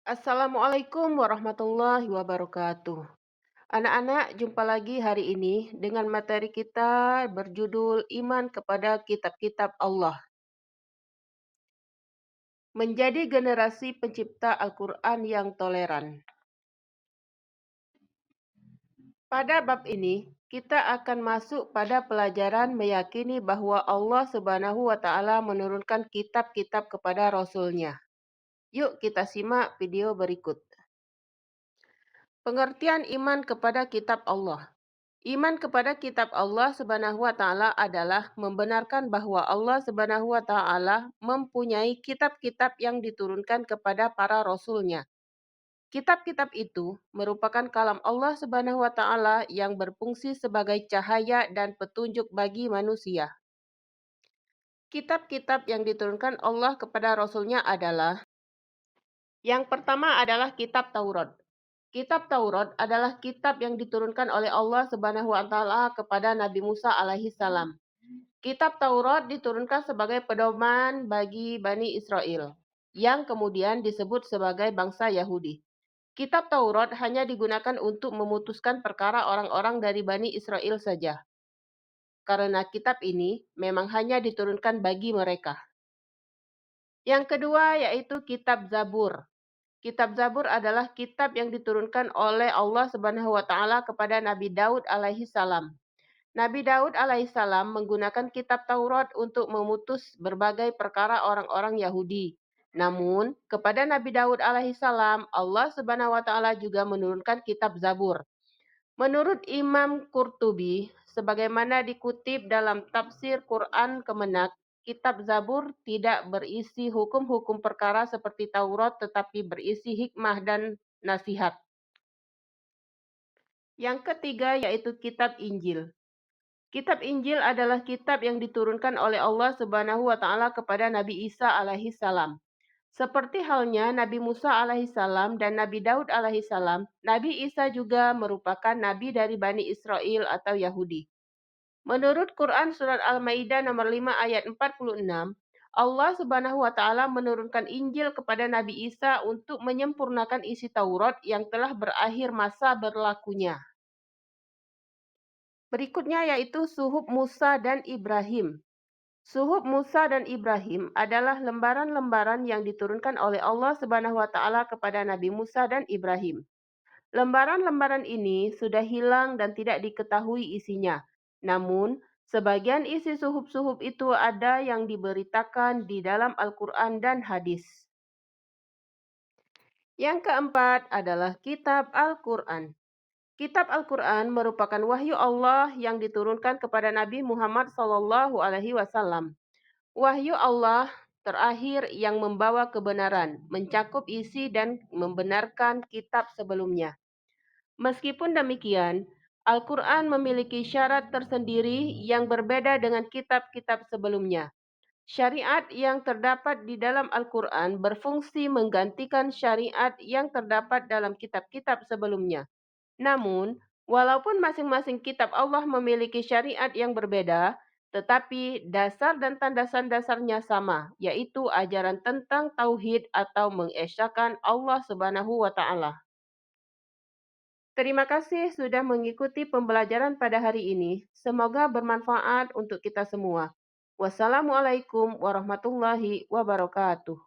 Assalamualaikum warahmatullahi wabarakatuh. Anak-anak, jumpa lagi hari ini dengan materi kita berjudul Iman kepada Kitab-Kitab Allah. Menjadi generasi pencipta Al-Quran yang toleran. Pada bab ini, kita akan masuk pada pelajaran meyakini bahwa Allah Subhanahu wa Ta'ala menurunkan kitab-kitab kepada Rasul-Nya. Yuk kita simak video berikut. Pengertian iman kepada kitab Allah. Iman kepada kitab Allah Subhanahu wa taala adalah membenarkan bahwa Allah Subhanahu wa taala mempunyai kitab-kitab yang diturunkan kepada para rasul-Nya. Kitab-kitab itu merupakan kalam Allah Subhanahu wa taala yang berfungsi sebagai cahaya dan petunjuk bagi manusia. Kitab-kitab yang diturunkan Allah kepada rasul-Nya adalah: yang pertama adalah kitab Taurat. Kitab Taurat adalah kitab yang diturunkan oleh Allah Subhanahu wa taala kepada Nabi Musa alaihi salam. Kitab Taurat diturunkan sebagai pedoman bagi Bani Israel, yang kemudian disebut sebagai bangsa Yahudi. Kitab Taurat hanya digunakan untuk memutuskan perkara orang-orang dari Bani Israel saja, karena kitab ini memang hanya diturunkan bagi mereka. Yang kedua yaitu kitab Zabur. Kitab Zabur adalah kitab yang diturunkan oleh Allah Subhanahu wa taala kepada Nabi Daud alaihi salam. Nabi Daud alaihissalam menggunakan kitab Taurat untuk memutus berbagai perkara orang-orang Yahudi. Namun, kepada Nabi Daud alaihissalam, Allah Subhanahu wa taala juga menurunkan kitab Zabur. Menurut Imam Qurtubi, sebagaimana dikutip dalam tafsir Quran Kemenak, kitab Zabur tidak berisi hukum-hukum perkara seperti Taurat tetapi berisi hikmah dan nasihat. Yang ketiga yaitu kitab Injil. Kitab Injil adalah kitab yang diturunkan oleh Allah Subhanahu wa taala kepada Nabi Isa alaihi salam. Seperti halnya Nabi Musa alaihi salam dan Nabi Daud alaihi salam, Nabi Isa juga merupakan nabi dari Bani Israel atau Yahudi. Menurut Quran surat Al-Maidah nomor 5 ayat 46, Allah Subhanahu wa taala menurunkan Injil kepada Nabi Isa untuk menyempurnakan isi Taurat yang telah berakhir masa berlakunya. Berikutnya yaitu Suhuf Musa dan Ibrahim. Suhuf Musa dan Ibrahim adalah lembaran-lembaran yang diturunkan oleh Allah Subhanahu wa taala kepada Nabi Musa dan Ibrahim. Lembaran-lembaran ini sudah hilang dan tidak diketahui isinya. Namun, sebagian isi suhuf-suhuf itu ada yang diberitakan di dalam Al-Quran dan hadis. Yang keempat adalah kitab Al-Quran. Kitab Al-Quran merupakan wahyu Allah yang diturunkan kepada Nabi Muhammad SAW. Wahyu Allah terakhir yang membawa kebenaran, mencakup isi dan membenarkan kitab sebelumnya. Meskipun demikian, Al-Quran memiliki syarat tersendiri yang berbeda dengan kitab-kitab sebelumnya. Syariat yang terdapat di dalam Al-Quran berfungsi menggantikan syariat yang terdapat dalam kitab-kitab sebelumnya. Namun, walaupun masing-masing kitab Allah memiliki syariat yang berbeda, tetapi dasar dan tandasan-dasarnya sama, yaitu ajaran tentang tauhid atau mengesahkan Allah Subhanahu wa taala. Terima kasih sudah mengikuti pembelajaran pada hari ini. Semoga bermanfaat untuk kita semua. Wassalamualaikum warahmatullahi wabarakatuh.